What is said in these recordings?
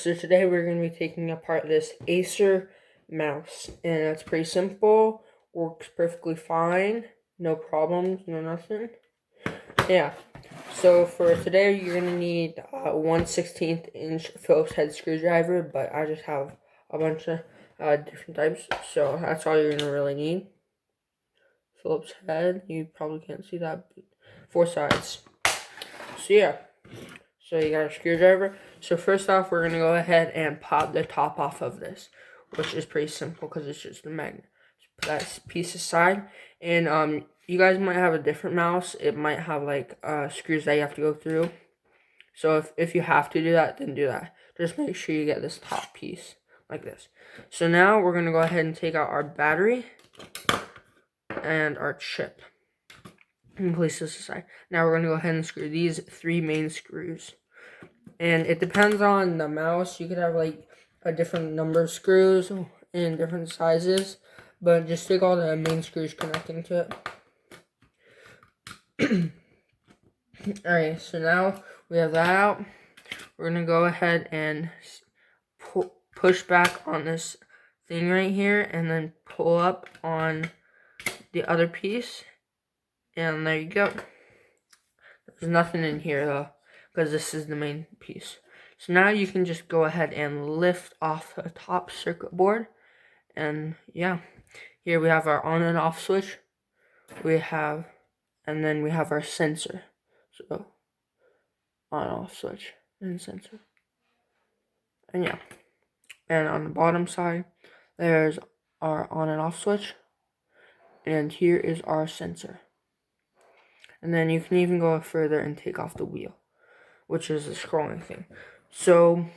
so today we're going to be taking apart this Acer mouse, and it's pretty simple, works perfectly fine, no problems, no nothing. Yeah, so for today you're going to need a 1/16 inch Phillips head screwdriver, but I just have a bunch of different types, so that's all you're going to really need. Phillips head, you probably can't see that, but 4 sides. So yeah. So you got a screwdriver. So first off, we're going to go ahead and pop the top off of this, which is pretty simple because it's just a magnet. So put that piece aside, and you guys might have a different mouse. It might have like screws that you have to go through. So if you have to do that, then do that. Just make sure you get this top piece like this. So now we're going to go ahead and take out our battery and our chip and place this aside. Now we're going to go ahead and screw these 3 main screws. And it depends on the mouse. You could have like a different number of screws in different sizes, but just take all the main screws connecting to it. Alright, so now we have that out. We're going to go ahead and push back on this thing right here and then pull up on the other piece. And there you go. There's nothing in here though, because this is the main piece. So now you can just go ahead and lift off the top circuit board. And yeah, here we have our on and off switch. And then we have our sensor. So on off switch and sensor. And yeah. And on the bottom side, there's our on and off switch. And here is our sensor. And then you can even go further and take off the wheel, which is the scrolling thing. So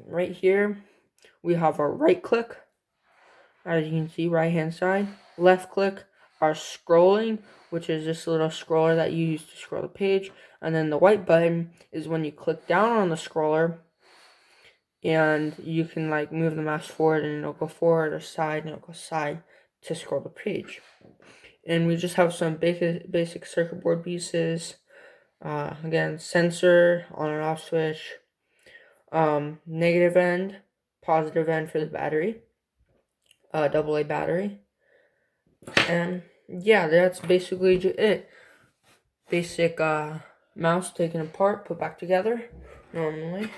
right here we have our right click, as you can see, right hand side. Left click, our scrolling, which is this little scroller that you use to scroll the page. And then the white button is when you click down on the scroller and you can like move the mouse forward, and it'll go forward or side, and it'll go side to scroll the page. And we just have some basic circuit board pieces. Again, sensor, on and off switch, negative end, positive end for the battery, AA battery, and yeah, that's basically it. Basic mouse taken apart, put back together normally.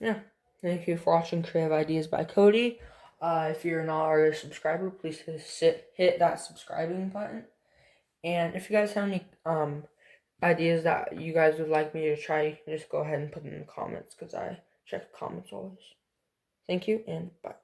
Yeah, thank you for watching Creative Ideas by Cody. If you're not already a subscriber, please hit that subscribing button. And if you guys have any ideas that you guys would like me to try, you can just go ahead and put them in the comments, because I check the comments always. Thank you, and bye.